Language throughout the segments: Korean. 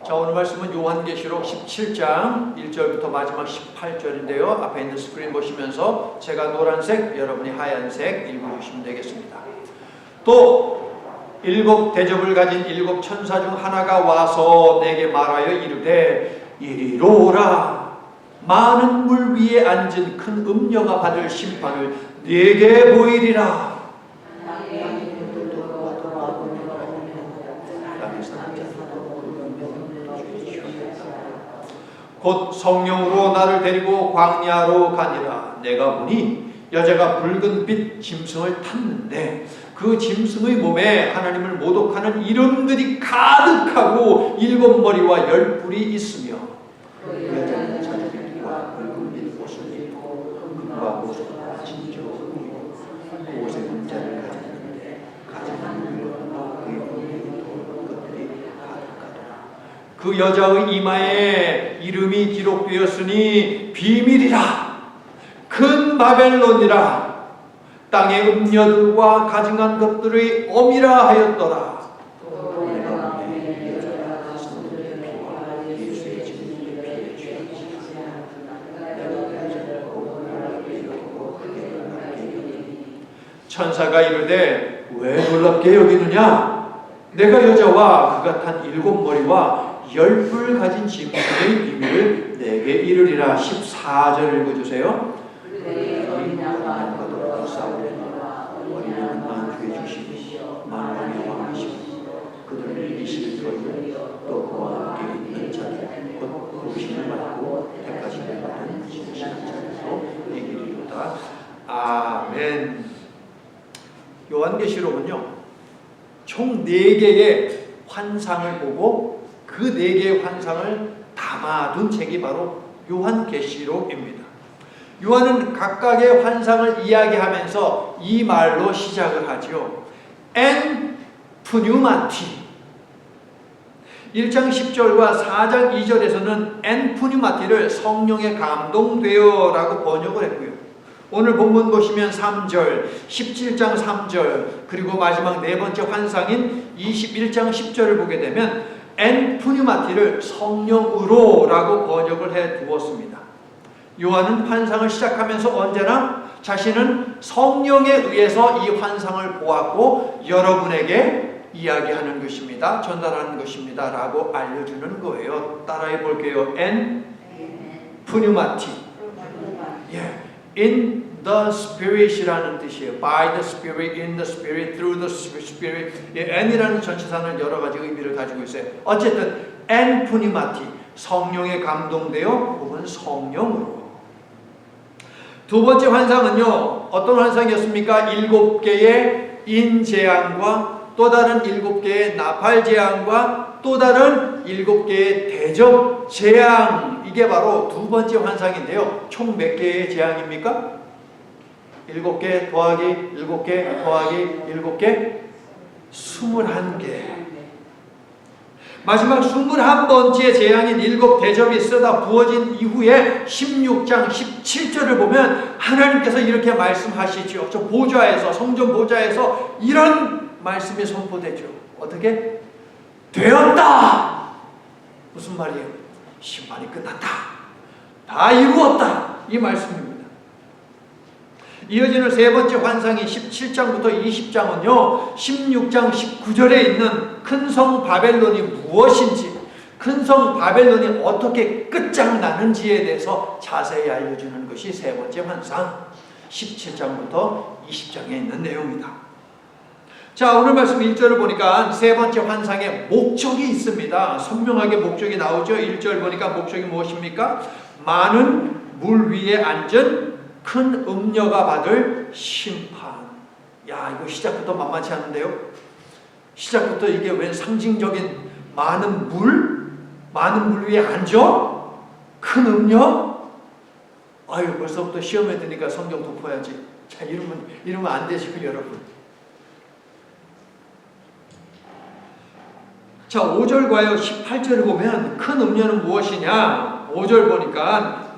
자, 오늘 말씀은 요한계시록 17장 1절부터 마지막 18절인데요. 앞에 있는 스크린 보시면서 제가 노란색, 여러분이 하얀색 읽어주시면 되겠습니다. 또 일곱 대접을 가진 일곱 천사 중 하나가 와서 내게 말하여 이르되 이리로 오라. 많은 물 위에 앉은 큰 음녀가 받을 심판을 네게 보이리라. 곧 성령으로 나를 데리고 광야로 가니라. 내가 보니 여자가 붉은 빛 짐승을 탔는데 그 짐승의 몸에 하나님을 모독하는 이름들이 가득하고 일곱 머리와 열 뿔이 있으며 그 여자는 자주빛과 붉은 빛 옷을 입고 금과 보석과 진주로 그 옷에 문자를 가졌는데 가지는 물과 그의 몸에 것들이 가득하더라. 그 여자의 이마에 이름이 기록되었으니 비밀이라. 큰 바벨론이라. 땅의 음녀들과 가증한 것들의 엄이라 하였더라. 천사가 이르되 왜 놀랍게 여기느냐? 내가 여자와 그가 탄 일곱 머리와 열 뿔 가진 짐승의 비밀을 내게 이르리라. 14절 읽어주세요. 어린양은 만주해 주시고 만왕의 왕이시고 그들을 이기실 터이요 또 그와 함께 있는 자들 곧 부르심을 받고 택하심을 받은 진실한 자들로 이기리로다. 아멘. 요한계시록은요 총 4개의 환상을 보고 그 4개의 환상을 담아둔 책이 바로 요한계시록입니다. 요한은 각각의 환상을 이야기하면서 이 말로 시작을 하죠. 엔 푸뉴마티. 1장 10절과 4장 2절에서는 엔 푸뉴마티를 성령에 감동되어 라고 번역을 했고요. 오늘 본문 보시면 3절, 17장 3절, 그리고 마지막 네 번째 환상인 21장 10절을 보게 되면 엔 푸뉴마티를 성령으로 라고 번역을 해 두었습니다. 요한은 환상을 시작하면서 언제나 자신은 성령에 의해서 이 환상을 보았고 여러분에게 이야기하는 것입니다. 전달하는 것입니다. 라고 알려주는 거예요. 따라해 볼게요. 엔 푸뉴마티. In the Spirit이라는 뜻이에요. By the Spirit, in the Spirit, through the Spirit. N이라는 전치사는 여러 가지 의미를 가지고 있어요. 어쨌든 엔 푸뉴마티, 성령에 감동되어 혹은 성령으로. 두 번째 환상은요, 어떤 환상이었습니까? 7개의 인재앙과 또 다른 7개의 나팔재앙과 또 다른 7개의 대접 재앙. 이게 바로 두 번째 환상인데요. 총 몇 개의 재앙입니까? 7개 더하기 7개 더하기 7개 21개. 마지막 21번째 재앙인 7 대접이 쏟아 부어진 이후에 16장 17절을 보면 하나님께서 이렇게 말씀하시죠. 저 보좌에서, 성전 보좌에서 이런 말씀이 선포되죠. 어떻게? 되었다! 무슨 말이에요? 심판이 끝났다. 다 이루었다. 이 말씀입니다. 이어지는 세 번째 환상이 17장부터 20장은요 16장 19절에 있는 큰 성 바벨론이 무엇인지, 큰 성 바벨론이 어떻게 끝장나는지에 대해서 자세히 알려주는 것이 세 번째 환상 17장부터 20장에 있는 내용이다. 자, 오늘 말씀 1절을 보니까 세 번째 환상에 목적이 있습니다. 선명하게 목적이 나오죠. 1절 보니까 목적이 무엇입니까? 많은 물 위에 앉은 큰 음녀가 받을 심판. 야, 이거 시작부터 만만치 않은데요? 시작부터 이게 웬 상징적인 많은 물 위에 앉아? 큰 음녀? 아유, 벌써부터 시험에 드니까 성경 덮어야지. 자, 이러면 안 되시고, 여러분. 자, 5절과요 18절을 보면 큰 음녀는 무엇이냐? 5절 보니까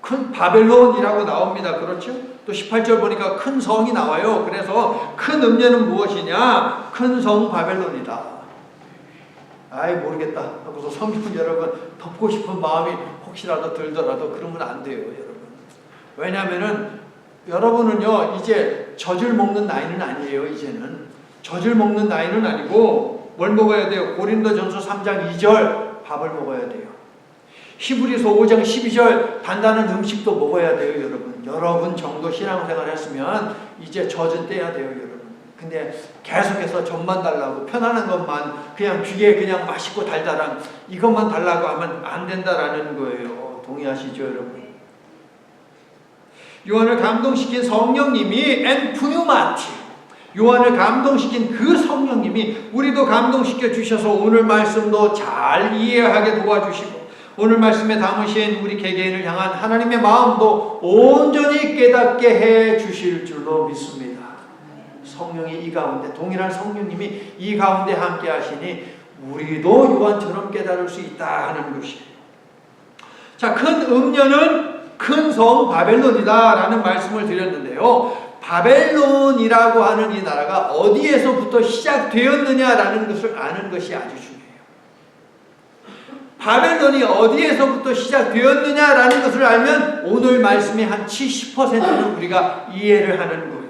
큰 바벨론이라고 나옵니다. 그렇죠? 또 18절 보니까 큰 성이 나와요. 그래서 큰 음녀는 무엇이냐? 큰 성 바벨론이다. 아이 모르겠다 하고서 성경 여러분 덮고 싶은 마음이 혹시라도 들더라도 그러면 안 돼요, 여러분. 왜냐하면은 여러분은요 이제 젖을 먹는 나이는 아니에요. 이제는 젖을 먹는 나이는 아니고 뭘 먹어야 돼요? 고린도전서 3장 2절 밥을 먹어야 돼요. 히브리서 5장 12절 단단한 음식도 먹어야 돼요, 여러분. 여러분 정도 신앙생활 했으면 이제 젖은 떼야 돼요, 여러분. 근데 계속해서 젖만 달라고 편안한 것만 그냥 귀에 그냥 맛있고 달달한 이것만 달라고 하면 안 된다라는 거예요. 동의하시죠, 여러분? 요한을 감동시킨 성령님이 엔푸뉴마티, 요한을 감동시킨 그 성령님이 우리도 감동시켜 주셔서 오늘 말씀도 잘 이해하게 도와주시고 오늘 말씀에 담으신 우리 개개인을 향한 하나님의 마음도 온전히 깨닫게 해 주실 줄로 믿습니다. 성령이 이 가운데, 동일한 성령님이 이 가운데 함께 하시니 우리도 요한처럼 깨달을 수 있다 하는 것이에요. 자, 큰 음녀는 큰 성 바벨론이다 라는 말씀을 드렸는데요. 바벨론이라고 하는 이 나라가 어디에서부터 시작되었느냐라는 것을 아는 것이 아주 중요해요. 바벨론이 어디에서부터 시작되었느냐라는 것을 알면 오늘 말씀의 한 70%는 우리가 이해를 하는 거예요.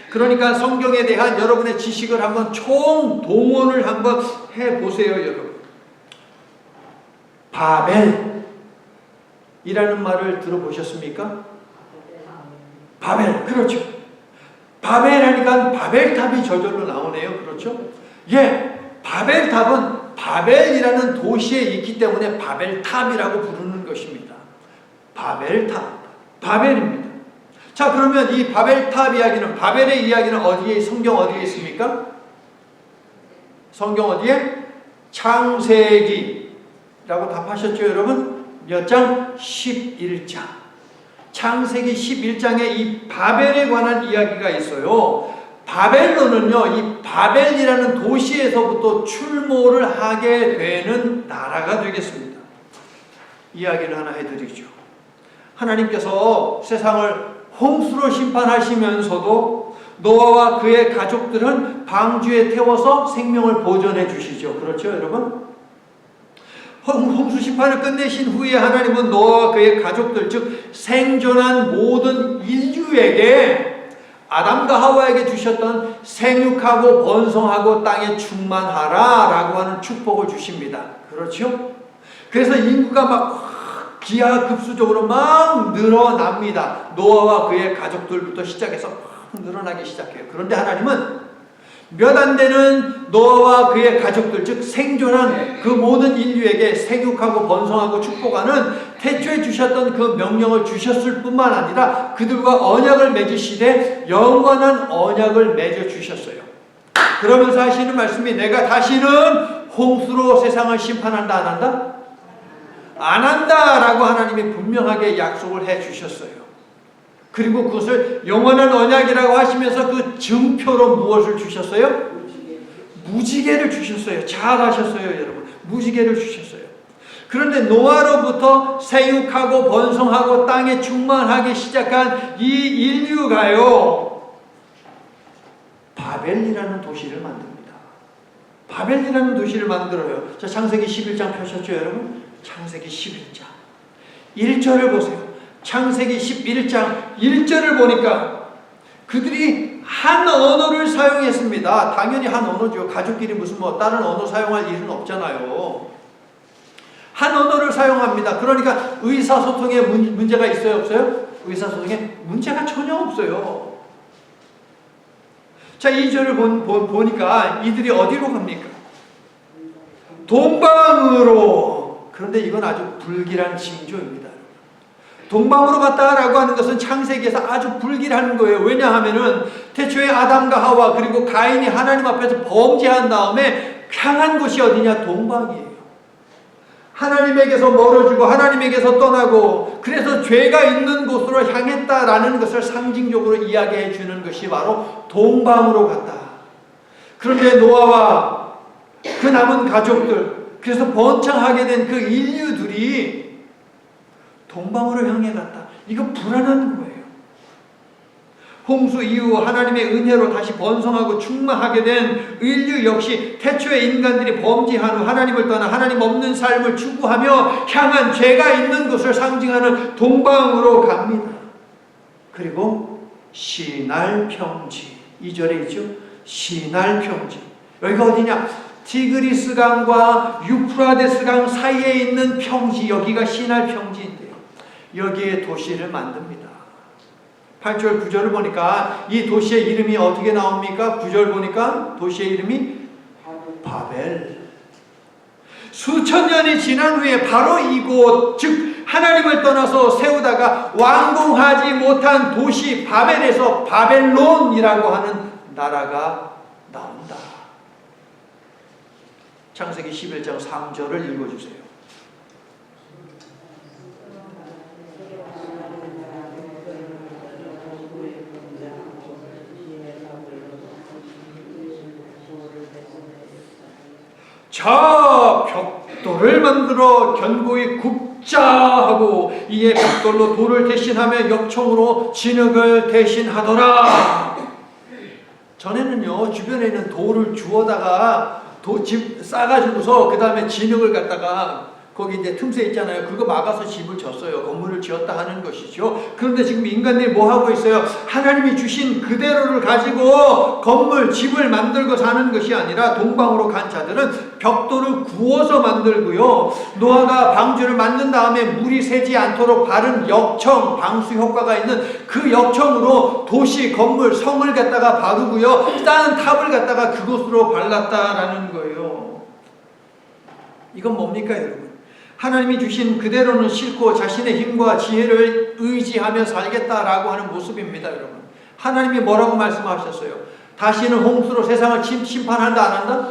그러니까 성경에 대한 여러분의 지식을 한번 총동원을 한번 해보세요, 여러분. 바벨이라는 말을 들어보셨습니까? 바벨, 그렇죠. 바벨 하니까 바벨탑이 저절로 나오네요. 그렇죠? 예, 바벨탑은 바벨이라는 도시에 있기 때문에 바벨탑이라고 부르는 것입니다. 바벨탑, 바벨입니다. 자, 그러면 이 바벨탑 이야기는, 바벨의 이야기는 어디에, 성경 어디에 있습니까? 성경 어디에? 창세기라고 답하셨죠, 여러분? 몇 장? 11장. 창세기 11장에 이 바벨에 관한 이야기가 있어요. 바벨론은요, 이 바벨이라는 도시에서부터 출몰을 하게 되는 나라가 되겠습니다. 이야기를 하나 해드리죠. 하나님께서 세상을 홍수로 심판하시면서도 노아와 그의 가족들은 방주에 태워서 생명을 보존해 주시죠. 그렇죠, 여러분? 홍수 심판을 끝내신 후에 하나님은 노아와 그의 가족들, 즉 생존한 모든 인류에게 아담과 하와에게 주셨던 생육하고 번성하고 땅에 충만하라 라고 하는 축복을 주십니다. 그렇죠? 그래서 인구가 막 기하급수적으로 막 늘어납니다. 노아와 그의 가족들부터 시작해서 막 늘어나기 시작해요. 그런데 하나님은 몇 안 되는 노아와 그의 가족들, 즉 생존한 그 모든 인류에게 생육하고 번성하고 축복하는 태초에 주셨던 그 명령을 주셨을 뿐만 아니라 그들과 언약을 맺으시되 영원한 언약을 맺어 주셨어요. 그러면서 하시는 말씀이 내가 다시는 홍수로 세상을 심판한다, 안 한다? 안 한다라고 하나님이 분명하게 약속을 해 주셨어요. 그리고 그것을 영원한 언약이라고 하시면서 그 증표로 무엇을 주셨어요? 무지개를 주셨어요. 잘 하셨어요, 여러분. 무지개를 주셨어요. 그런데 노아로부터 생육하고 번성하고 땅에 충만하기 시작한 이 인류가요, 바벨이라는 도시를 만듭니다. 바벨이라는 도시를 만들어요. 자, 창세기 11장 펴셨죠, 여러분? 창세기 11장 1절을 보세요. 창세기 11장 1절을 보니까 그들이 한 언어를 사용했습니다. 당연히 한 언어죠. 가족끼리 무슨 뭐 다른 언어 사용할 일은 없잖아요. 한 언어를 사용합니다. 그러니까 의사소통에 문제가 있어요, 없어요? 의사소통에 문제가 전혀 없어요. 자, 2절을 보니까 이들이 어디로 갑니까? 동방으로. 그런데 이건 아주 불길한 징조입니다. 동방으로 갔다라고 하는 것은 창세기에서 아주 불길한 거예요. 왜냐하면은 태초에 아담과 하와 그리고 가인이 하나님 앞에서 범죄한 다음에 향한 곳이 어디냐? 동방이에요. 하나님에게서 멀어지고 하나님에게서 떠나고 그래서 죄가 있는 곳으로 향했다라는 것을 상징적으로 이야기해 주는 것이 바로 동방으로 갔다. 그런데 노아와 그 남은 가족들, 그래서 번창하게 된 그 인류들이 동방으로 향해 갔다. 이거 불안한 거예요. 홍수 이후 하나님의 은혜로 다시 번성하고 충만하게 된 인류 역시 태초에 인간들이 범죄한 후 하나님을 떠나 하나님 없는 삶을 추구하며 향한 죄가 있는 것을 상징하는 동방으로 갑니다. 그리고 시날평지 2절에 있죠. 시날평지. 여기가 어디냐? 티그리스강과 유프라데스강 사이에 있는 평지, 여기가 시날평지인데요. 여기에 도시를 만듭니다. 8절 9절을 보니까 이 도시의 이름이 어떻게 나옵니까? 9절 보니까 도시의 이름이 바벨. 수천 년이 지난 후에 바로 이곳, 즉 하나님을 떠나서 세우다가 완공하지 못한 도시 바벨에서 바벨론이라고 하는 나라가 나온다. 창세기 11장 3절을 읽어주세요. 자, 벽돌을 만들어 견고히 굽자 하고 이에 벽돌로 돌을 대신하며 역청으로 진흙을 대신하더라. 전에는요, 주변에 있는 돌을 주워다가 집 싸가지고서 그 다음에 진흙을 갖다가 거기 이제 틈새 있잖아요. 그거 막아서 집을 졌어요. 건물을 지었다 하는 것이죠. 그런데 지금 인간들이 뭐 하고 있어요? 하나님이 주신 그대로를 가지고 건물, 집을 만들고 사는 것이 아니라 동방으로 간 자들은 벽돌을 구워서 만들고요. 노아가 방주를 만든 다음에 물이 새지 않도록 바른 역청, 방수 효과가 있는 그 역청으로 도시, 건물, 성을 갖다가 바르고요. 쌓은 탑을 갖다가 그곳으로 발랐다라는 거예요. 이건 뭡니까, 여러분? 하나님이 주신 그대로는 싫고 자신의 힘과 지혜를 의지하며 살겠다라고 하는 모습입니다, 여러분. 하나님이 뭐라고 말씀하셨어요? 다시는 홍수로 세상을 심판한다, 안 한다?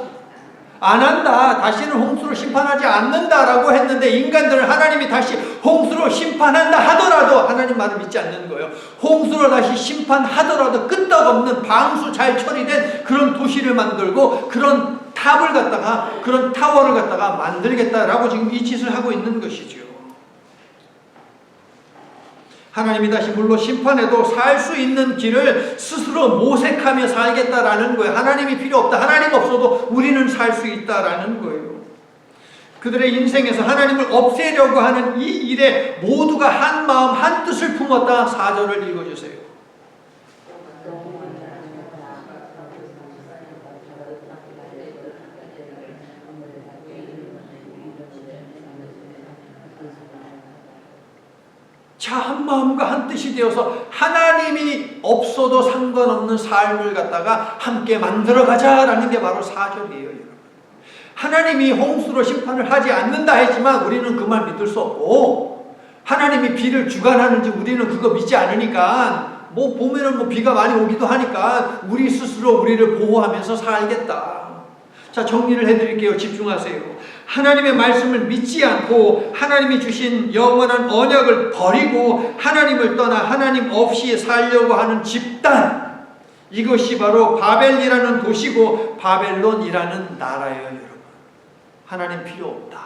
안 한다. 다시는 홍수로 심판하지 않는다라고 했는데 인간들은 하나님이 다시 홍수로 심판한다 하더라도 하나님 말을 믿지 않는 거예요. 홍수로 다시 심판하더라도 끄떡없는 방수 잘 처리된 그런 도시를 만들고 그런 탑을 갖다가, 그런 타워를 갖다가 만들겠다라고 지금 이 짓을 하고 있는 것이죠. 하나님이 다시 물로 심판해도 살 수 있는 길을 스스로 모색하며 살겠다라는 거예요. 하나님이 필요 없다. 하나님 없어도 우리는 살 수 있다라는 거예요. 그들의 인생에서 하나님을 없애려고 하는 이 일에 모두가 한 마음 한 뜻을 품었다. 4절을 읽어주세요. 자, 한 마음과 한 뜻이 되어서 하나님이 없어도 상관없는 삶을 갖다가 함께 만들어가자라는 게 바로 4절이에요, 여러분. 하나님이 홍수로 심판을 하지 않는다 했지만 우리는 그 말 믿을 수 없고, 하나님이 비를 주관하는지 우리는 그거 믿지 않으니까, 뭐 보면은 뭐 비가 많이 오기도 하니까 우리 스스로 우리를 보호하면서 살겠다. 자, 정리를 해드릴게요. 집중하세요. 하나님의 말씀을 믿지 않고 하나님이 주신 영원한 언약을 버리고 하나님을 떠나 하나님 없이 살려고 하는 집단, 이것이 바로 바벨이라는 도시고 바벨론이라는 나라예요, 여러분. 하나님 필요 없다.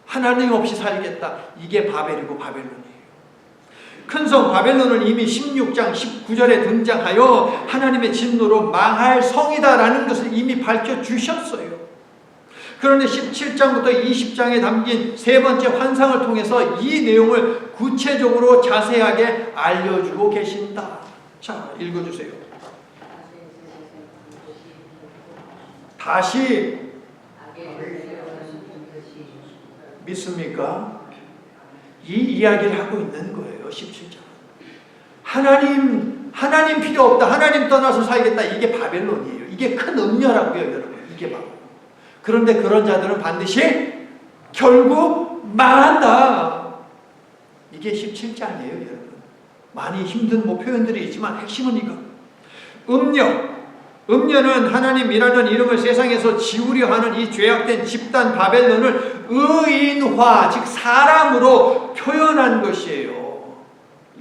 하나님 없이 살겠다. 이게 바벨이고 바벨론이에요. 큰성 바벨론은 이미 16장 19절에 등장하여 하나님의 진노로 망할 성이다라는 것을 이미 밝혀주셨어요. 그런데 17장부터 20장에 담긴 세 번째 환상을 통해서 이 내용을 구체적으로 자세하게 알려주고 계신다. 자, 읽어주세요. 다시 믿습니까? 이 이야기를 하고 있는 거예요. 17장. 하나님 필요 없다. 하나님 떠나서 살겠다. 이게 바벨론이에요. 이게 큰 음녀라고요, 여러분. 이게 바로. 그런데 그런 자들은 반드시 결국 망한다. 이게 17장이에요, 여러분. 많이 힘든 표현들이 있지만 핵심은 이거. 음녀는 하나님이라는 이름을 세상에서 지우려 하는 이 죄악된 집단 바벨론을 의인화, 즉 사람으로 표현한 것이에요.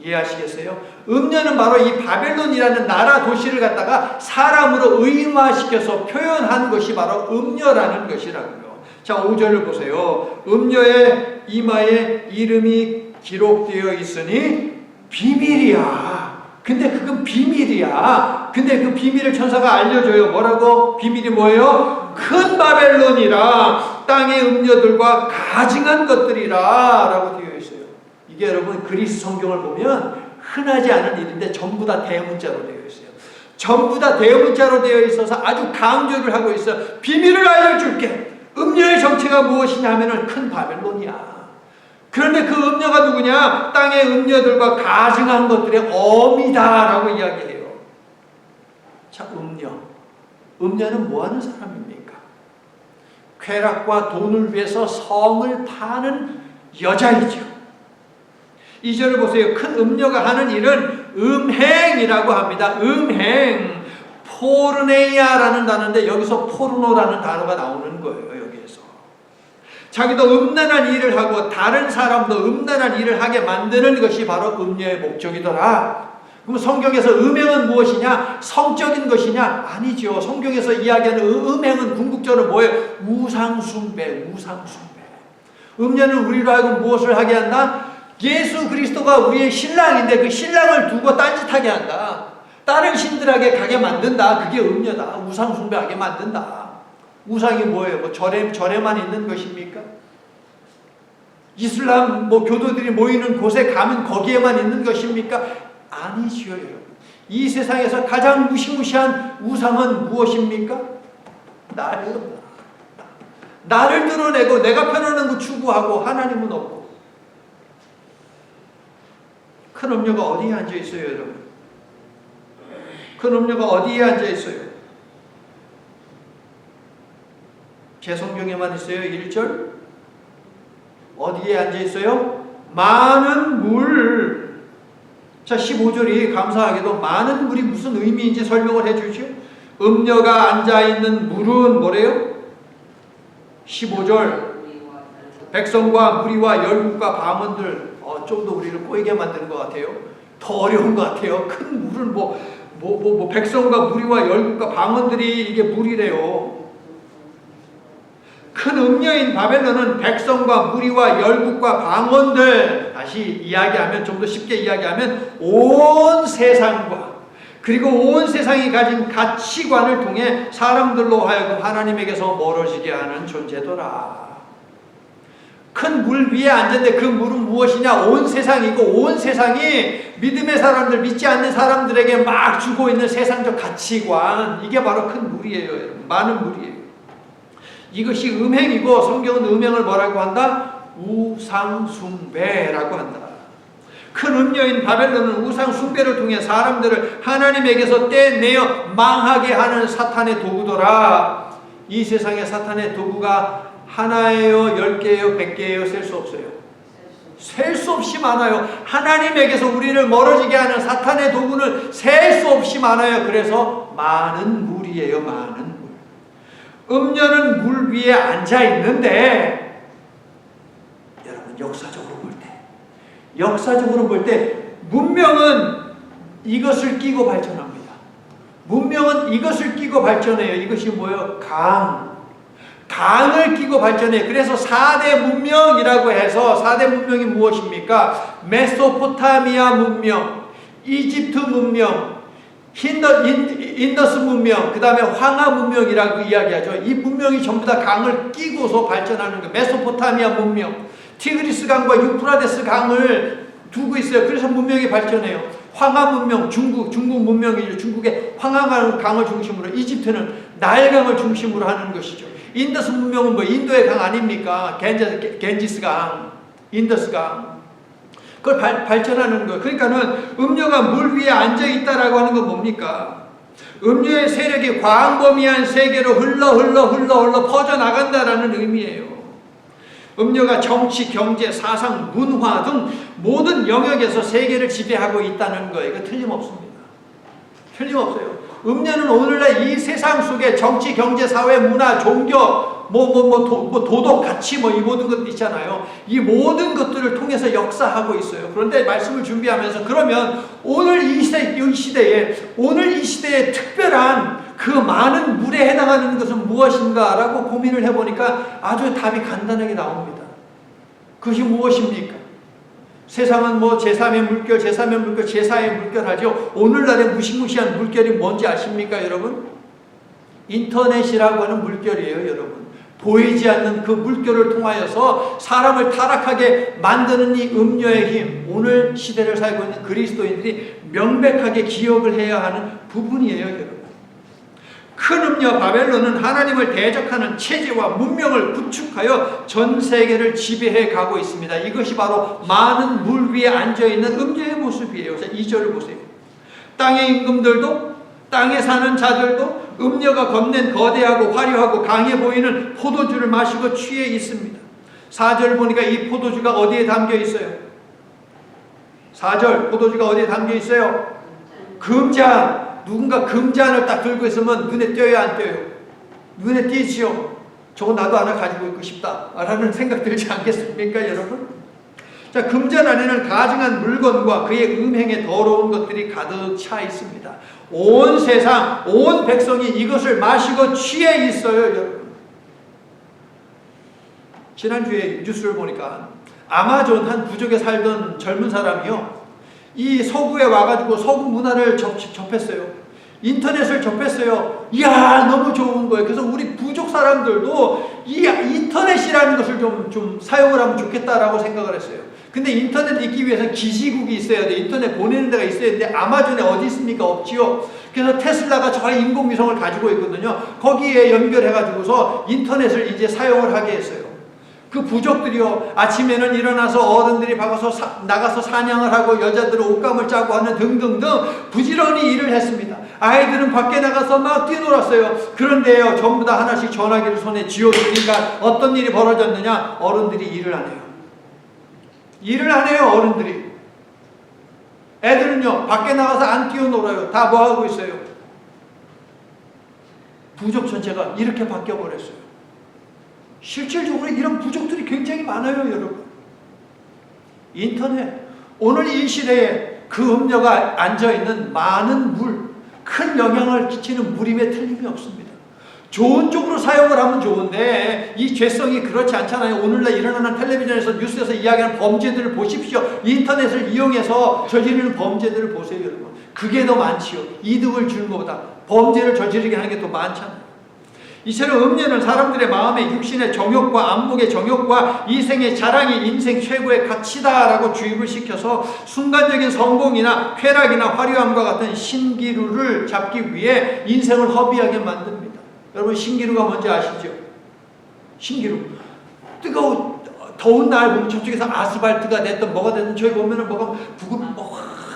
이해하시겠어요? 음녀는 바로 이 바벨론이라는 나라 도시를 갖다가 사람으로 의인화시켜서 표현한 것이 바로 음녀라는 것이라고요. 자, 5절을 보세요. 음녀의 이마에 이름이 기록되어 있으니 비밀이야. 근데 그건 비밀이야. 근데 그 비밀을 천사가 알려줘요. 뭐라고? 비밀이 뭐예요? 큰 바벨론이라 땅의 음녀들과 가증한 것들이라 라고 되어 있어요. 이게 여러분 그리스 성경을 보면 흔하지 않은 일인데 전부 다 대문자로 되어 있어요. 전부 다 대문자로 되어 있어서 아주 강조를 하고 있어요. 비밀을 알려줄게. 음녀의 정체가 무엇이냐 하면은 큰 바벨론이야. 그런데 그 음녀가 누구냐? 땅의 음녀들과 가증한 것들의 어미다라고 이야기해요. 자, 음녀. 음녀는 뭐 하는 사람입니까? 쾌락과 돈을 위해서 성을 파는 여자이죠. 2절을 보세요. 큰 음녀가 하는 일은 음행이라고 합니다. 음행. 포르네이아라는 단어인데 여기서 포르노라는 단어가 나오는 거예요. 여기에서. 자기도 음란한 일을 하고 다른 사람도 음란한 일을 하게 만드는 것이 바로 음녀의 목적이더라. 그럼 성경에서 음행은 무엇이냐? 성적인 것이냐? 아니죠. 성경에서 이야기하는 음행은 궁극적으로 뭐예요? 우상숭배, 우상숭배. 음녀는 우리로 하여금 무엇을 하게 한다? 예수 그리스도가 우리의 신랑인데 그 신랑을 두고 딴짓하게 한다. 다른 신들에게 가게 만든다. 그게 음녀다. 우상숭배하게 만든다. 우상이 뭐예요? 뭐 절에만 있는 것입니까? 이슬람 교도들이 모이는 곳에 가면 거기에만 있는 것입니까? 아니지요, 여러분. 이 세상에서 가장 무시무시한 우상은 무엇입니까? 나를 드러내고 내가 편안한 거 추구하고 하나님은 없고. 큰 음녀가 어디에 앉아 있어요, 여러분? 큰 음녀가 어디에 앉아 있어요? 제 성경에만 있어요. 1절. 어디에 앉아 있어요? 많은 물. 자, 15절이 감사하게도 많은 물이 무슨 의미인지 설명을 해주죠. 음녀가 앉아 있는 물은 뭐래요? 15절. 백성과 무리와 열국과 방언들. 좀 더 우리를 꼬이게 만드는 것 같아요. 더 어려운 것 같아요. 큰 물은 백성과 무리와 열국과 방언들이 이게 물이래요. 큰 음녀인 바벨론은 백성과 무리와 열국과 방언들, 다시 이야기하면 좀 더 쉽게 이야기하면 온 세상과 그리고 온 세상이 가진 가치관을 통해 사람들로 하여금 하나님에게서 멀어지게 하는 존재더라. 큰 물 위에 앉았는데 그 물은 무엇이냐? 온 세상이고 온 세상이 믿음의 사람들, 믿지 않는 사람들에게 막 주고 있는 세상적 가치관, 이게 바로 큰 물이에요. 여러분. 많은 물이에요. 이것이 음행이고 성경은 음행을 뭐라고 한다? 우상숭배라고 한다. 큰 음녀인 바벨론은 우상숭배를 통해 사람들을 하나님에게서 떼내어 망하게 하는 사탄의 도구더라. 이 세상에 사탄의 도구가 하나예요, 10개예요, 100개예요? 셀 수 없어요. 셀 수 없이 많아요. 하나님에게서 우리를 멀어지게 하는 사탄의 도구는 셀 수 없이 많아요. 그래서 많은 물이에요. 많은 물. 음녀는 물 위에 앉아 있는데, 여러분 역사적으로 볼 때 문명은 이것을 끼고 발전합니다. 문명은 이것을 끼고 발전해요. 이것이 뭐예요? 강을 끼고 발전해요. 그래서 4대 문명이라고 해서 4대 문명이 무엇입니까? 메소포타미아 문명, 이집트 문명, 인더스 문명, 그 다음에 황하 문명이라고 이야기하죠. 이 문명이 전부 다 강을 끼고서 발전하는 거예요. 메소포타미아 문명, 티그리스 강과 유프라데스 강을 두고 있어요. 그래서 문명이 발전해요. 황하 문명, 중국 문명이죠. 중국의 황하 강을 중심으로, 이집트는 나일강을 중심으로 하는 것이죠. 인더스 문명은 인도의 강 아닙니까? 겐지스 강, 인더스 강. 그걸 발전하는 거예요. 그러니까는 음녀가 물 위에 앉아 있다라고 하는 건 뭡니까? 음녀의 세력이 광범위한 세계로 흘러 퍼져나간다라는 의미예요. 음녀가 정치, 경제, 사상, 문화 등 모든 영역에서 세계를 지배하고 있다는 거예요. 이거 틀림없습니다. 틀림없어요. 음녀는 오늘날 이 세상 속에 정치, 경제, 사회, 문화, 종교, 도덕, 가치, 이 모든 것들 있잖아요. 이 모든 것들을 통해서 역사하고 있어요. 그런데 말씀을 준비하면서 그러면 오늘 이 시대에 특별한 그 많은 물에 해당하는 것은 무엇인가라고 고민을 해보니까 아주 답이 간단하게 나옵니다. 그것이 무엇입니까? 세상은 뭐 제3의 물결, 제3의 물결, 제4의 물결 하죠. 오늘날의 무시무시한 물결이 뭔지 아십니까, 여러분? 인터넷이라고 하는 물결이에요, 여러분. 보이지 않는 그 물결을 통하여서 사람을 타락하게 만드는 이 음료의 힘, 오늘 시대를 살고 있는 그리스도인들이 명백하게 기억을 해야 하는 부분이에요, 여러분. 큰 음녀 바벨론은 하나님을 대적하는 체제와 문명을 구축하여 전 세계를 지배해 가고 있습니다. 이것이 바로 많은 물 위에 앉아있는 음녀의 모습이에요. 자, 2절을 보세요. 땅의 임금들도, 땅에 사는 자들도 음녀가 겁낸 거대하고 화려하고 강해 보이는 포도주를 마시고 취해 있습니다. 4절 보니까 이 포도주가 어디에 담겨 있어요? 4절 포도주가 어디에 담겨 있어요? 금잔. 누군가 금잔을 딱 들고 있으면 눈에 띄어요, 안 띄어요? 눈에 띄지요. 저거 나도 하나 가지고 있고 싶다 라는 생각 들지 않겠습니까, 여러분? 자, 금잔 안에는 가증한 물건과 그의 음행에 더러운 것들이 가득 차 있습니다. 온 세상, 온 백성이 이것을 마시고 취해 있어요, 여러분. 지난주에 뉴스를 보니까 아마존 한 부족에 살던 젊은 사람이요, 이 서구에 와가지고 서구 문화를 접했어요. 인터넷을 접했어요. 이야, 너무 좋은 거예요. 그래서 우리 부족 사람들도 이 인터넷이라는 것을 좀 사용을 하면 좋겠다라고 생각을 했어요. 근데 인터넷 있기 위해서 기지국이 있어야 돼. 인터넷 보내는 데가 있어야 되는데 아마존에 어디 있습니까? 없지요. 그래서 테슬라가 저 인공위성을 가지고 있거든요. 거기에 연결해가지고서 인터넷을 이제 사용을 하게 했어요. 그 부족들이요, 아침에는 일어나서 어른들이 나가서 사냥을 하고 여자들은 옷감을 짜고 하는 등등등 부지런히 일을 했습니다. 아이들은 밖에 나가서 막 뛰놀았어요. 그런데요, 전부 다 하나씩 전화기를 손에 쥐어주니까 어떤 일이 벌어졌느냐? 어른들이 일을 안 해요. 일을 안 해요, 어른들이. 애들은요, 밖에 나가서 안 뛰어놀아요. 다 뭐 하고 있어요? 부족 전체가 이렇게 바뀌어버렸어요. 실질적으로 이런 부족들이 굉장히 많아요, 여러분. 인터넷, 오늘 이 시대에 그 음녀가 앉아있는 많은 물, 큰 영향을 끼치는 물임에 틀림이 없습니다. 좋은 쪽으로 사용을 하면 좋은데 이 죄성이 그렇지 않잖아요. 오늘날 일어나는 텔레비전에서 뉴스에서 이야기하는 범죄들을 보십시오. 인터넷을 이용해서 저지르는 범죄들을 보세요, 여러분. 그게 더 많지요. 이득을 주는 것보다 범죄를 저지르게 하는 게 더 많잖아요. 이처럼 음녀는 사람들의 마음에 육신의 정욕과 안목의 정욕과 이생의 자랑이 인생 최고의 가치다라고 주입을 시켜서 순간적인 성공이나 쾌락이나 화려함과 같은 신기루를 잡기 위해 인생을 허비하게 만듭니다. 여러분, 신기루가 뭔지 아시죠? 신기루. 더운 날 보면 저쪽에서 아스팔트가 됐든 뭐가 됐든 저기 보면은 뭐가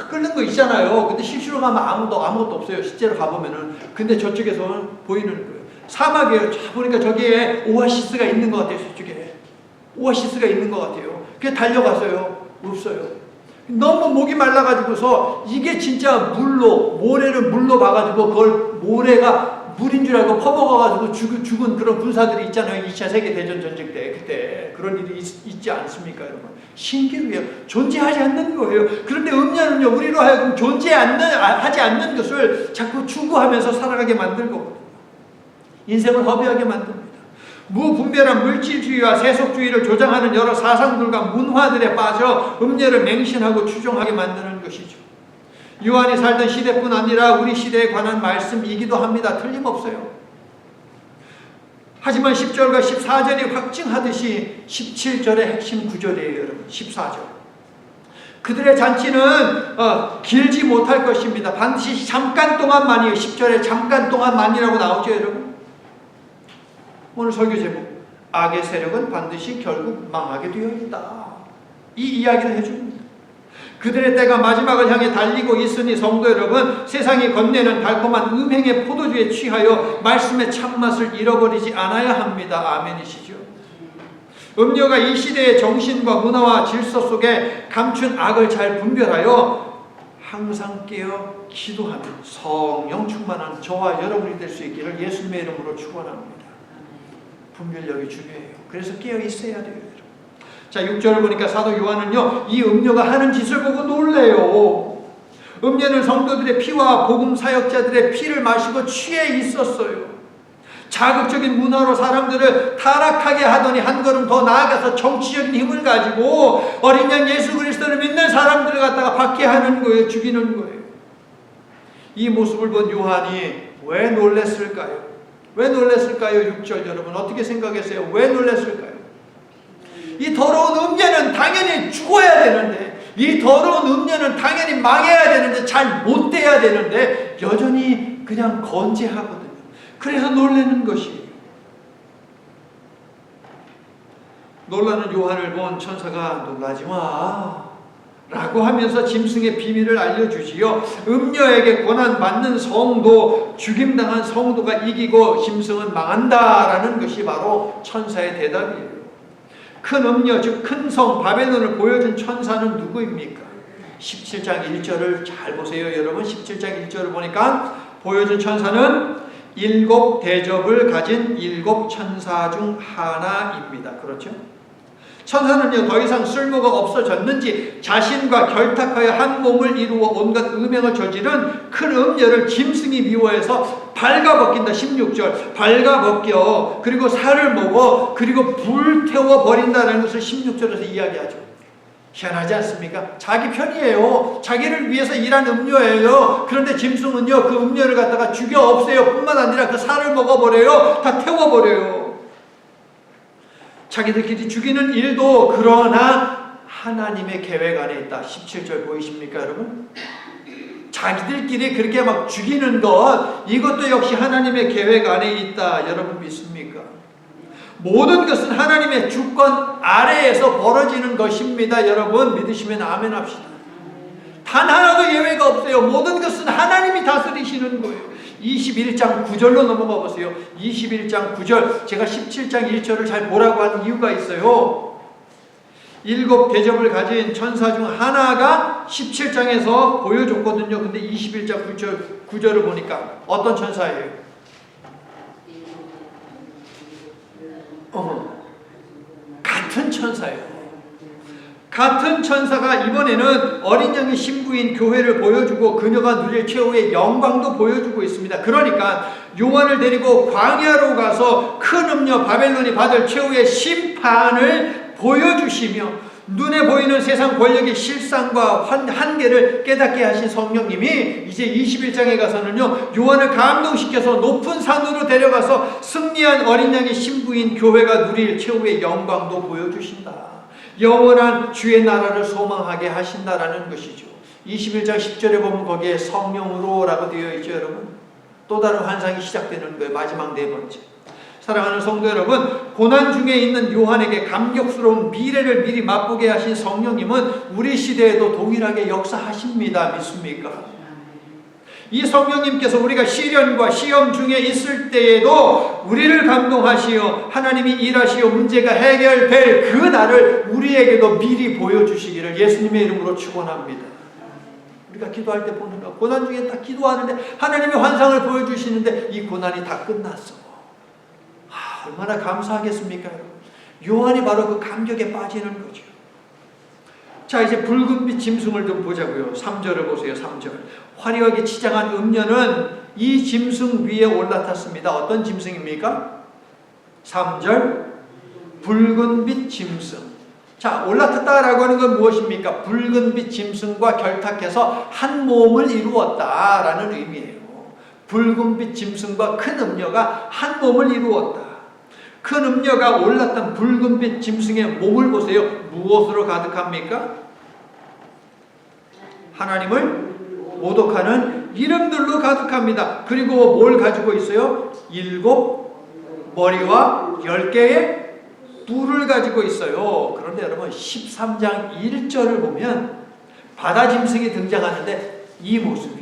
끓는 거 있잖아요. 근데 실제로 가면 아무것도 없어요. 실제로 가보면은. 근데 저쪽에서는 보이는 거예요. 사막이에요. 보니까 저기에 오아시스가 있는 것 같아요. 저쪽에 오아시스가 있는 것 같아요. 그게 달려갔어요. 없어요. 너무 목이 말라가지고서 이게 진짜 모래를 물로 봐가지고 그걸 모래가 물인 줄 알고 퍼먹어가지고 죽은 그런 군사들이 있잖아요. 2차 세계대전 전쟁 때. 그때 그런 일이 있지 않습니까, 여러분? 신기루예요. 존재하지 않는 거예요. 그런데 음녀는요, 우리로 하여금 하지 않는 것을 자꾸 추구하면서 살아가게 만들고 인생을 허비하게 만듭니다. 무분별한 물질주의와 세속주의를 조장하는 여러 사상들과 문화들에 빠져 음녀를 맹신하고 추종하게 만드는 것이죠. 요한이 살던 시대뿐 아니라 우리 시대에 관한 말씀이기도 합니다. 틀림없어요. 하지만 10절과 14절이 확증하듯이 17절의 핵심 구절이에요, 여러분. 14절. 그들의 잔치는 길지 못할 것입니다. 반드시 잠깐 동안만이에요. 10절에 잠깐 동안만이라고 나오죠, 여러분. 오늘 설교 제목, 악의 세력은 반드시 결국 망하게 되어 있다. 이 이야기를 해줍니다. 그들의 때가 마지막을 향해 달리고 있으니 성도 여러분, 세상이 건네는 달콤한 음행의 포도주에 취하여 말씀의 참맛을 잃어버리지 않아야 합니다. 아멘이시죠? 음녀가 이 시대의 정신과 문화와 질서 속에 감춘 악을 잘 분별하여 항상 깨어 기도하며 성령 충만한 저와 여러분이 될 수 있기를 예수님의 이름으로 축원합니다. 분별력이 중요해요. 그래서 깨어 있어야 돼요, 여러분. 자, 6절을 보니까 사도 요한은요, 이 음녀가 하는 짓을 보고 놀래요. 음녀는 성도들의 피와 복음 사역자들의 피를 마시고 취해 있었어요. 자극적인 문화로 사람들을 타락하게 하더니 한 걸음 더 나아가서 정치적인 힘을 가지고 어린 양 예수 그리스도를 믿는 사람들을 갖다가 박해하는 거예요. 죽이는 거예요. 이 모습을 본 요한이 왜 놀랬을까요? 왜 놀랬을까요? 6절 여러분 어떻게 생각하세요? 왜 놀랬을까요? 이 더러운 음녀는 당연히 죽어야 되는데, 이 더러운 음녀는 당연히 망해야 되는데, 잘 못 돼야 되는데 여전히 그냥 건재하거든요. 그래서 놀라는 것이에요. 놀라는 요한을 본 천사가 놀라지 마 라고 하면서 짐승의 비밀을 알려주지요. 음녀에게 고난받는 성도, 죽임당한 성도가 이기고 짐승은 망한다라는 것이 바로 천사의 대답이에요. 큰 음녀, 즉 큰 성 바벨론을 보여준 천사는 누구입니까? 17장 1절을 잘 보세요. 여러분 17장 1절을 보니까 보여준 천사는 7 대접을 가진 7 천사 중 하나입니다. 그렇죠? 천사는요 더 이상 쓸모가 없어졌는지 자신과 결탁하여 한 몸을 이루어 온갖 음행을 저지른 큰 음녀를 짐승이 미워해서 발가벗긴다. 16절 발가벗겨 그리고 살을 먹어 그리고 불태워 버린다는 것을 16절에서 이야기하죠. 희한하지 않습니까? 자기 편이에요. 자기를 위해서 일한 음녀예요. 그런데 짐승은요 그 음녀를 갖다가 죽여 없애요. 뿐만 아니라 그 살을 먹어버려요. 다 태워버려요. 자기들끼리 죽이는 일도 그러나 하나님의 계획 안에 있다. 17절 보이십니까 여러분? 자기들끼리 그렇게 막 죽이는 것, 이것도 역시 하나님의 계획 안에 있다. 여러분 믿습니까? 모든 것은 하나님의 주권 아래에서 벌어지는 것입니다. 여러분 믿으시면 아멘 합시다. 단 하나도 예외가 없어요. 모든 것은 하나님이 다스리시는 거예요. 21장 9절로 넘어가 보세요. 21장 9절. 제가 17장 1절을 잘 보라고 한 이유가 있어요. 7 대접을 가진 천사 중 하나가 17장에서 보여줬거든요. 근데 21장 9절을 보니까 어떤 천사예요? 같은 천사예요. 같은 천사가 이번에는 어린 양의 신부인 교회를 보여주고 그녀가 누릴 최후의 영광도 보여주고 있습니다. 그러니까 요한을 데리고 광야로 가서 큰 음녀 바벨론이 받을 최후의 심판을 보여주시며 눈에 보이는 세상 권력의 실상과 한계를 깨닫게 하신 성령님이 이제 21장에 가서는요 요한을 감동시켜서 높은 산으로 데려가서 승리한 어린 양의 신부인 교회가 누릴 최후의 영광도 보여주신다. 영원한 주의 나라를 소망하게 하신다라는 것이죠. 21장 10절에 보면 거기에 성령으로 라고 되어 있죠. 여러분 또 다른 환상이 시작되는 거예요. 마지막 네 번째. 사랑하는 성도 여러분, 고난 중에 있는 요한에게 감격스러운 미래를 미리 맛보게 하신 성령님은 우리 시대에도 동일하게 역사하십니다. 믿습니까? 이 성령님께서 우리가 시련과 시험 중에 있을 때에도 우리를 감동하시어 하나님이 일하시어 문제가 해결될 그 날을 우리에게도 미리 보여주시기를 예수님의 이름으로 축원합니다. 우리가 기도할 때 보는 거, 고난 중에 딱 기도하는데 하나님의 환상을 보여주시는데 이 고난이 다 끝났어. 얼마나 감사하겠습니까? 요한이 바로 그 감격에 빠지는 거죠. 자, 이제 붉은빛 짐승을 좀 보자고요. 3절을 보세요. 3절. 화려하게 치장한 음녀는 이 짐승 위에 올라탔습니다. 어떤 짐승입니까? 3절. 붉은빛 짐승. 자, 올라탔다라고 하는 건 무엇입니까? 붉은빛 짐승과 결탁해서 한 몸을 이루었다라는 의미예요. 붉은빛 짐승과 큰 음녀가 한 몸을 이루었다. 큰 음녀가 올랐던 붉은빛 짐승의 몸을 보세요. 무엇으로 가득합니까? 하나님을 모독하는 이름들로 가득합니다. 그리고 뭘 가지고 있어요? 7 머리와 10개의 뿔을 가지고 있어요. 그런데 여러분 13장 1절을 보면 바다 짐승이 등장하는데 이 모습이에요.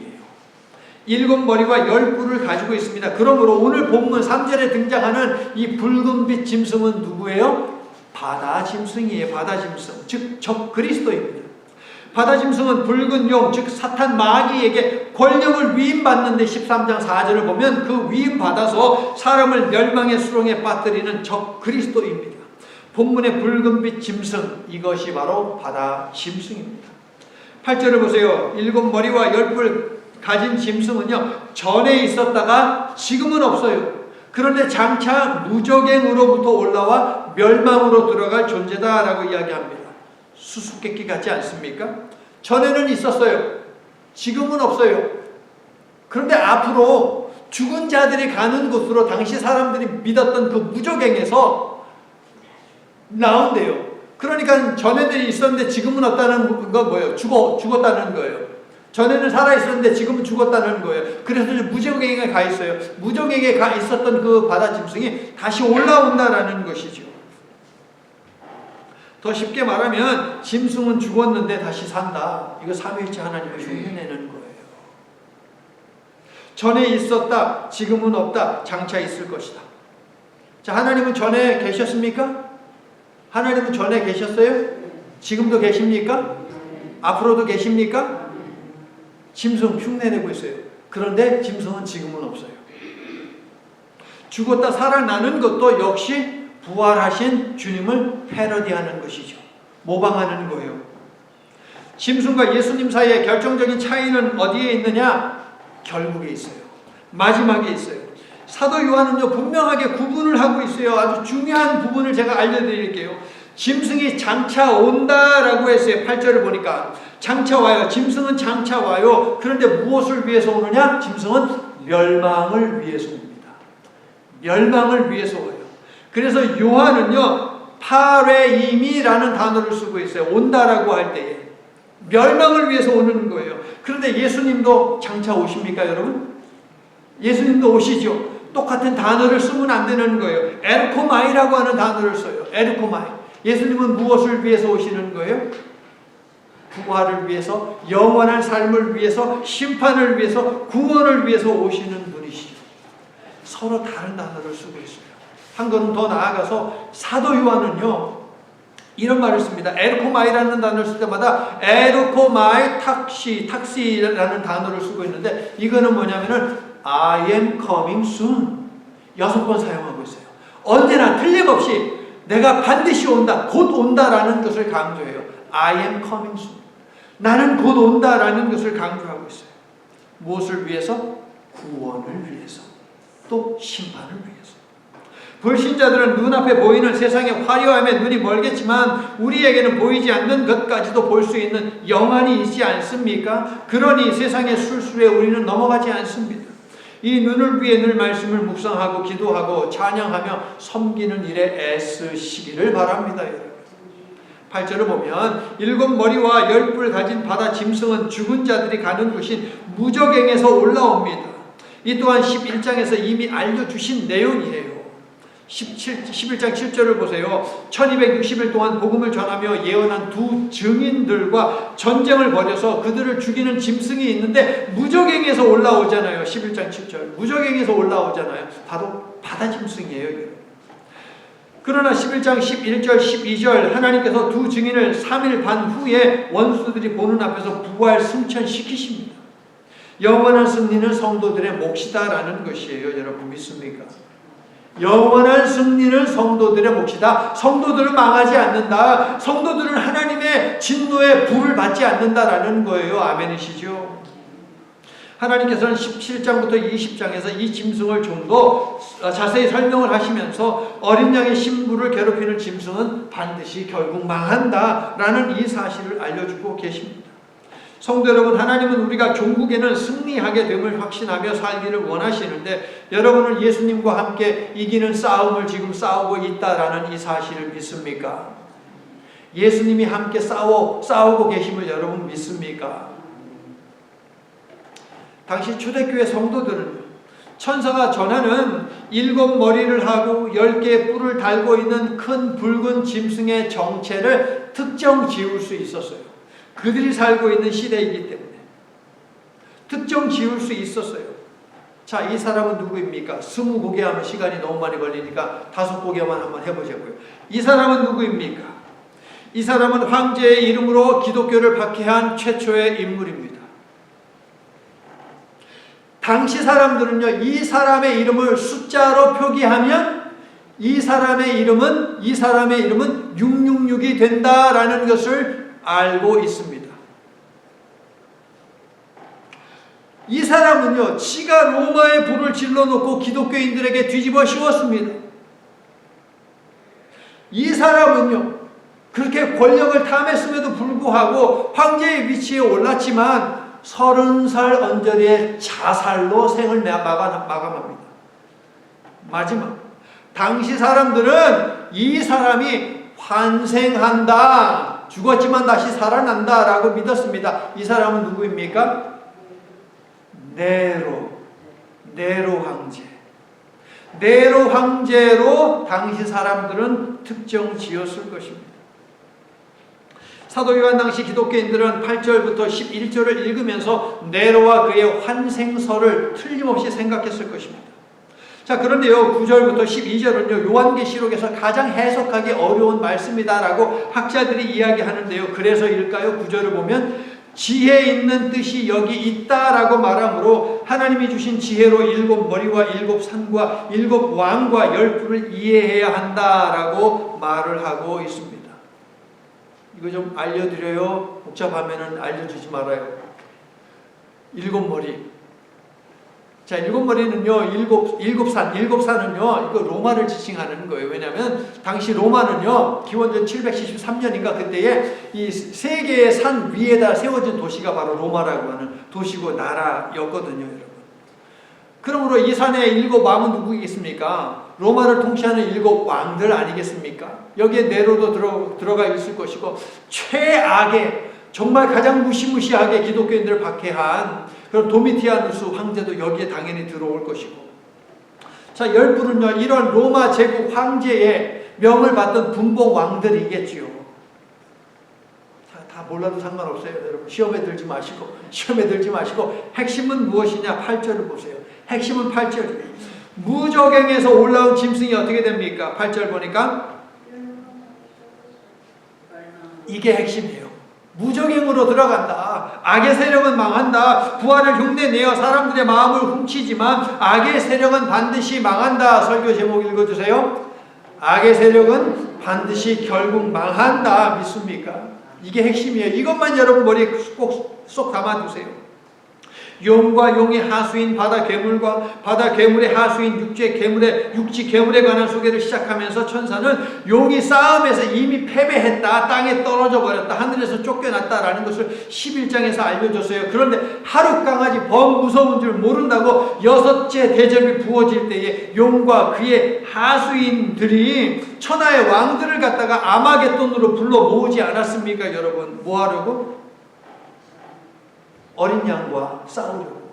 7 머리와 10뿔을 가지고 있습니다. 그러므로 오늘 본문 3절에 등장하는 이 붉은빛 짐승은 누구예요? 바다 짐승이에요. 바다 짐승. 즉 적 그리스도입니다. 바다 짐승은 붉은 용, 즉 사탄 마귀에게 권력을 위임받는데 13장 4절을 보면 그 위임받아서 사람을 멸망의 수렁에 빠뜨리는 적 그리스도입니다. 본문의 붉은빛 짐승, 이것이 바로 바다 짐승입니다. 8절을 보세요. 7 머리와 10뿔 가진 짐승은요 전에 있었다가 지금은 없어요. 그런데 장차 무적행으로부터 올라와 멸망으로 들어갈 존재다라고 이야기합니다. 수수께끼 같지 않습니까? 전에는 있었어요. 지금은 없어요. 그런데 앞으로 죽은 자들이 가는 곳으로 당시 사람들이 믿었던 그 무적행에서 나온대요. 그러니까 전에들이 있었는데 지금은 없다는 건 뭐예요? 죽었다는 거예요. 전에는 살아있었는데 지금은 죽었다는 거예요. 그래서 무적행에 가 있어요. 무적행에 가 있었던 그 바다 짐승이 다시 올라온다라는 것이죠. 더 쉽게 말하면 짐승은 죽었는데 다시 산다. 이거 삼위일체 하나님을 흉내내는 거예요. 전에 있었다, 지금은 없다, 장차 있을 것이다. 자, 하나님은 전에 계셨습니까? 하나님은 전에 계셨어요? 지금도 계십니까? 앞으로도 계십니까? 짐승 흉내내고 있어요. 그런데 짐승은 지금은 없어요. 죽었다 살아나는 것도 역시 부활하신 주님을 패러디하는 것이죠. 모방하는 거예요. 짐승과 예수님 사이의 결정적인 차이는 어디에 있느냐? 결국에 있어요. 마지막에 있어요. 사도 요한은요, 분명하게 구분을 하고 있어요. 아주 중요한 부분을 제가 알려드릴게요. 짐승이 장차 온다라고 했어요. 8절을 보니까 장차 와요. 짐승은 장차 와요. 그런데 무엇을 위해서 오느냐? 짐승은 멸망을 위해서 옵니다. 멸망을 위해서 와요. 그래서 요한은요, 파레임이라는 단어를 쓰고 있어요. 온다라고 할 때에 멸망을 위해서 오는 거예요. 그런데 예수님도 장차 오십니까, 여러분? 예수님도 오시죠. 똑같은 단어를 쓰면 안 되는 거예요. 에르코마이라고 하는 단어를 써요. 에르코마이. 예수님은 무엇을 위해서 오시는 거예요? 부활을 위해서, 영원한 삶을 위해서, 심판을 위해서, 구원을 위해서 오시는 분이시죠. 서로 다른 단어를 쓰고 있어요. 한 걸음 더 나아가서 사도 요한은요, 이런 말을 씁니다. 에르코마이라는 단어를 쓸 때마다 에르코마이 탁시라는 단어를 쓰고 있는데, 이거는 뭐냐면은 I am coming soon 6번 사용하고 있어요. 언제나 틀림없이 내가 반드시 온다, 곧 온다라는 것을 강조해요. I am coming soon. 나는 곧 온다라는 것을 강조하고 있어요. 무엇을 위해서? 구원을 위해서, 또 심판을 위해서. 불신자들은 눈앞에 보이는 세상의 화려함에 눈이 멀겠지만 우리에게는 보이지 않는 것까지도 볼 수 있는 영안이 있지 않습니까? 그러니 세상의 술수에 우리는 넘어가지 않습니다. 이 눈을 위해 늘 말씀을 묵상하고 기도하고 찬양하며 섬기는 일에 애쓰시기를 바랍니다. 8절을 보면 7머리와 10뿔 가진 바다 짐승은 죽은 자들이 가는 곳인 무적행에서 올라옵니다. 이 또한 11장에서 이미 알려주신 내용이에요. 11장 7절을 보세요. 1260일 동안 복음을 전하며 예언한 두 증인들과 전쟁을 벌여서 그들을 죽이는 짐승이 있는데 무적행에서 올라오잖아요. 11장 7절 무적행에서 올라오잖아요. 바로 바다 짐승이에요. 그러나 11장 11절 12절 하나님께서 두 증인을 3일 반 후에 원수들이 보는 앞에서 부활 승천시키십니다. 영원한 승리는 성도들의 몫이다라는 것이에요. 여러분 믿습니까? 영원한 승리는 성도들의 몫이다. 성도들은 망하지 않는다. 성도들은 하나님의 진노의 불을 받지 않는다라는 거예요. 아멘이시죠? 하나님께서는 17장부터 20장에서 이 짐승을 좀 더 자세히 설명을 하시면서 어린 양의 신부를 괴롭히는 짐승은 반드시 결국 망한다라는 이 사실을 알려주고 계십니다. 성도 여러분, 하나님은 우리가 종국에는 승리하게 됨을 확신하며 살기를 원하시는데 여러분은 예수님과 함께 이기는 싸움을 지금 싸우고 있다라는 이 사실을 믿습니까? 예수님이 함께 싸우고 계심을 여러분 믿습니까? 당시 초대교회 성도들은 천사가 전하는 7머리를 하고 10개의 뿔을 달고 있는 큰 붉은 짐승의 정체를 특정 지을 수 있었어요. 그들이 살고 있는 시대이기 때문에 특정 지을 수 있었어요. 자, 이 사람은 누구입니까? 20곡에 하면 시간이 너무 많이 걸리니까 5곡에만 한번 해보자고요. 이 사람은 누구입니까? 이 사람은 황제의 이름으로 기독교를 박해한 최초의 인물입니다. 당시 사람들은요, 이 사람의 이름을 숫자로 표기하면 이 사람의 이름은 666이 된다라는 것을 알고 있습니다. 이 사람은요, 지가 로마의 불을 질러놓고 기독교인들에게 뒤집어 씌웠습니다. 이 사람은요, 그렇게 권력을 탐했음에도 불구하고 황제의 위치에 올랐지만 30살 언저리에 자살로 생을 마감합니다. 마지막. 당시 사람들은 이 사람이 환생한다, 죽었지만 다시 살아난다 라고 믿었습니다. 이 사람은 누구입니까? 네로 황제. 네로 황제로 당시 사람들은 특정 지었을 것입니다. 사도 요한 당시 기독교인들은 8절부터 11절을 읽으면서 네로와 그의 환생설을 틀림없이 생각했을 것입니다. 자, 그런데요, 9절부터 12절은요, 요한계시록에서 가장 해석하기 어려운 말씀이다라고 학자들이 이야기하는데요. 그래서일까요? 9절을 보면 지혜 있는 뜻이 여기 있다라고 말하므로 하나님이 주신 지혜로 7머리와 7산과 7왕과 10부를 이해해야 한다라고 말을 하고 있습니다. 이거 좀 알려드려요? 복잡하면은 알려주지 말아요. 7머리. 자, 7머리는요, 7산은요, 이거 로마를 지칭하는 거예요. 왜냐하면 당시 로마는요, 기원전 773년인가 그때에 이 세 개의 산 위에다 세워진 도시가 바로 로마라고 하는 도시고 나라였거든요, 여러분. 그러므로 이 산의 7왕은 누구겠습니까? 로마를 통치하는 7왕들 아니겠습니까? 여기에 네로도 들어가 있을 것이고, 최악의, 정말 가장 무시무시하게 기독교인들을 박해한 그럼 도미티아누스 황제도 여기에 당연히 들어올 것이고, 자, 10부는요, 이런 로마 제국 황제의 명을 받던 분봉 왕들이겠지요. 다 몰라도 상관없어요, 여러분. 시험에 들지 마시고 핵심은 무엇이냐? 8절을 보세요. 핵심은 8절이에요. 무적행에서 올라온 짐승이 어떻게 됩니까? 8절 보니까 이게 핵심이에요. 무적행으로 들어간다. 악의 세력은 망한다. 부활을 흉내내어 사람들의 마음을 훔치지만 악의 세력은 반드시 망한다. 설교 제목 읽어주세요. 악의 세력은 반드시 결국 망한다. 믿습니까? 이게 핵심이에요. 이것만 여러분 머리에 꼭 쏙 담아두세요. 용과 용의 하수인 바다 괴물과 바다 괴물의 하수인 육지 괴물에 관한 소개를 시작하면서 천사는 용이 싸움에서 이미 패배했다, 땅에 떨어져 버렸다, 하늘에서 쫓겨났다라는 것을 11장에서 알려줬어요. 그런데 하루 강아지 범 무서운 줄 모른다고 6째 대접이 부어질 때에 용과 그의 하수인들이 천하의 왕들을 갖다가 아마겟돈으로 불러 모으지 않았습니까, 여러분? 뭐 하려고? 어린 양과 싸우려고.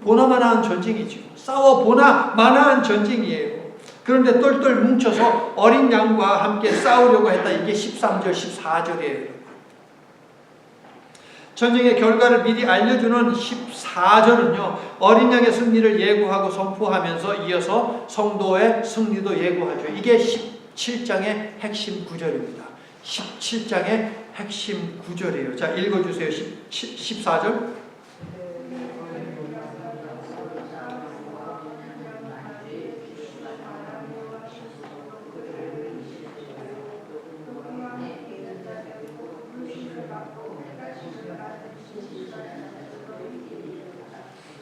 보나마나한 전쟁이죠. 보나마나한 전쟁이에요. 그런데 똘똘 뭉쳐서 어린 양과 함께 싸우려고 했다. 이게 13절, 14절이에요. 전쟁의 결과를 미리 알려주는 14절은요, 어린 양의 승리를 예고하고 선포하면서 이어서 성도의 승리도 예고하죠. 이게 17장의 핵심 구절입니다. 17장의 핵심 구절이에요. 자, 읽어주세요. 14절.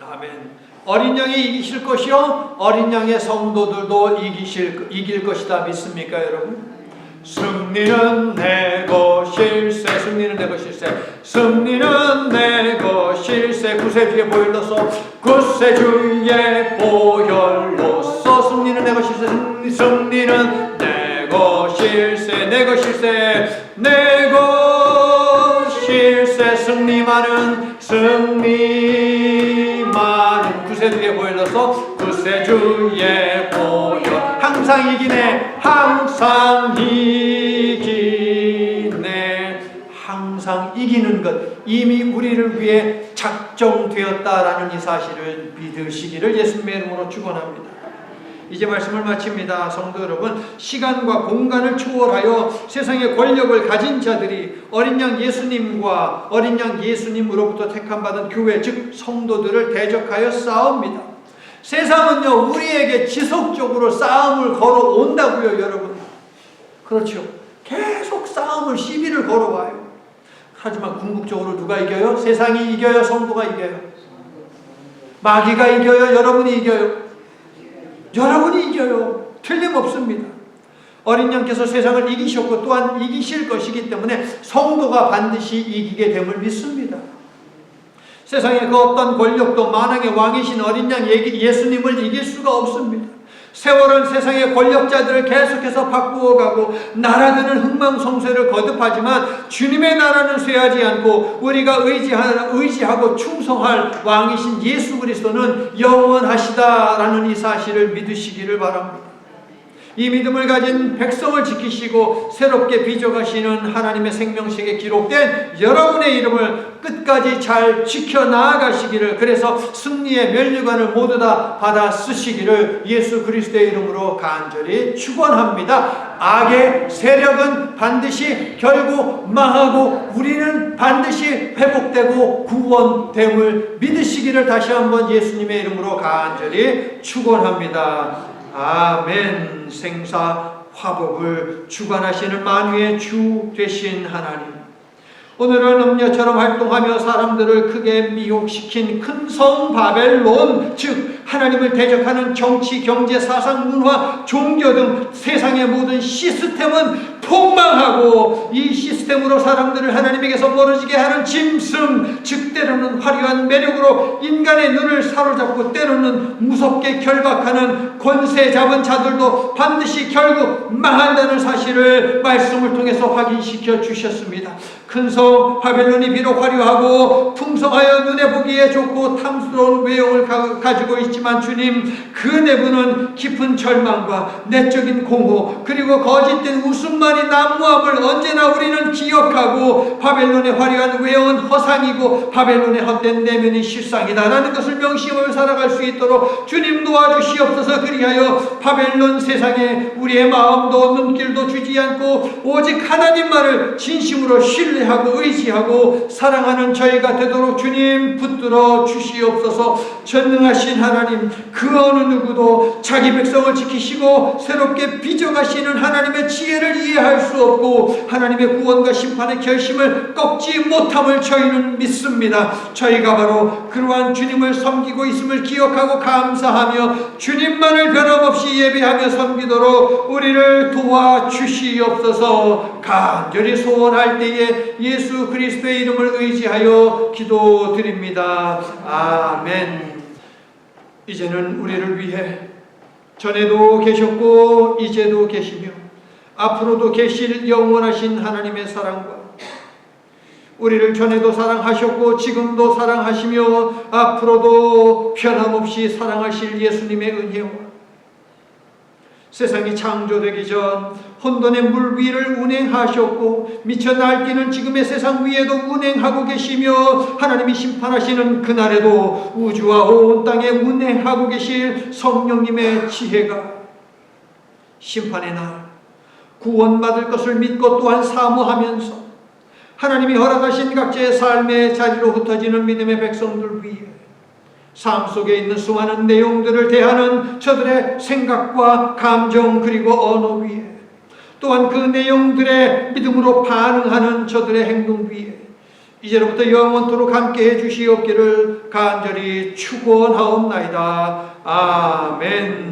아멘. 어린 양이 이기실 것이요, 어린 양의 성도들도 이길 것이다. 믿습니까, 여러분? 승리는 내 것일세. 승리는 내 것일세. 승리는 내 것일세. 구세주의 보혈로서, 구세주의 보혈로서 승리는 내 것일세. 승리는 내 것일세. 내 것일세. 내 것일세. 승리만은 구세주의 보혈로서, 구세주의 보혈. 항상 이기네. 항상 이기네. 항상 이기는 것, 이미 우리를 위해 작정되었다라는 이 사실을 믿으시기를 예수님의 이름으로 축원합니다. 이제 말씀을 마칩니다. 성도 여러분, 시간과 공간을 초월하여 세상의 권력을 가진 자들이 어린 양 예수님과 어린 양 예수님으로부터 택함받은 교회, 즉 성도들을 대적하여 싸웁니다. 세상은요, 우리에게 지속적으로 싸움을 걸어온다고요, 여러분. 그렇죠. 계속 싸움을, 시비를 걸어와요. 하지만 궁극적으로 누가 이겨요? 세상이 이겨요? 성도가 이겨요? 마귀가 이겨요? 여러분이 이겨요? 여러분이 이겨요. 틀림없습니다. 어린 양께서 세상을 이기셨고 또한 이기실 것이기 때문에 성도가 반드시 이기게 됨을 믿습니다. 세상의 그 어떤 권력도 만왕의 왕이신 어린 양 예수님을 이길 수가 없습니다. 세월은 세상의 권력자들을 계속해서 바꾸어가고 나라들은 흥망성쇠를 거듭하지만 주님의 나라는 쇠하지 않고 우리가 의지하고 충성할 왕이신 예수 그리스도는 영원하시다라는 이 사실을 믿으시기를 바랍니다. 이 믿음을 가진 백성을 지키시고 새롭게 빚어가시는 하나님의 생명책에 기록된 여러분의 이름을 끝까지 잘 지켜나가시기를, 그래서 승리의 면류관을 모두 다 받아 쓰시기를 예수 그리스도의 이름으로 간절히 축원합니다. 악의 세력은 반드시 결국 망하고 우리는 반드시 회복되고 구원됨을 믿으시기를 다시 한번 예수님의 이름으로 간절히 축원합니다. 아멘. 생사 화복을 주관하시는 만유의 주 되신 하나님, 오늘은 음녀처럼 활동하며 사람들을 크게 미혹시킨 큰 성 바벨론, 즉 하나님을 대적하는 정치, 경제, 사상, 문화, 종교 등 세상의 모든 시스템은 폭망하고 이 시스템으로 사람들을 하나님에게서 멀어지게 하는 짐승, 즉 때로는 화려한 매력으로 인간의 눈을 사로잡고 때로는 무섭게 결박하는 권세 잡은 자들도 반드시 결국 망한다는 사실을 말씀을 통해서 확인시켜 주셨습니다. 큰 성 바벨론이 비록 화려하고 풍성하여 눈에 보기에 좋고 탐스러운 외형을 가지고 있지만 주님, 그 내부는 깊은 절망과 내적인 공허 그리고 거짓된 웃음만이 난무함을 언제나 우리는 기억하고, 바벨론의 화려한 외형은 허상이고 바벨론의 헛된 내면이 실상이다라는 것을 명심하며 살아갈 수 있도록 주님 도와주시옵소서. 그리하여 바벨론 세상에 우리의 마음도 눈길도 주지 않고 오직 하나님만을 진심으로 신뢰하고 의지하고 사랑하는 저희가 되도록 주님 붙들어 주시옵소서. 전능하신 하나님, 그 어느 누구도 자기 백성을 지키시고 새롭게 빚어가시는 하나님의 지혜를 이해할 수 없고 하나님의 구원과 심판의 결심을 꺾지 못함을 저희는 믿습니다. 저희가 바로 그러한 주님을 섬기고 있음을 기억하고 감사하며 주님만을 변함없이 예배하며 섬기도록 우리를 도와주시옵소서. 간절히 소원할 때에 예수 그리스도의 이름을 의지하여 기도드립니다. 아멘. 이제는 우리를 위해 전에도 계셨고 이제도 계시며 앞으로도 계실 영원하신 하나님의 사랑과 우리를 전에도 사랑하셨고 지금도 사랑하시며 앞으로도 변함없이 사랑하실 예수님의 은혜와 세상이 창조되기 전 혼돈의 물 위를 운행하셨고 미쳐 날뛰는 지금의 세상 위에도 운행하고 계시며 하나님이 심판하시는 그날에도 우주와 온 땅에 운행하고 계실 성령님의 지혜가 심판의 날 구원받을 것을 믿고 또한 사모하면서 하나님이 허락하신 각자의 삶의 자리로 흩어지는 믿음의 백성들 위해 삶 속에 있는 수많은 내용들을 대하는 저들의 생각과 감정 그리고 언어 위에 또한 그 내용들의 믿음으로 반응하는 저들의 행동 위에 이제로부터 영원토록 함께해 주시옵기를 간절히 축원하옵나이다. 아멘.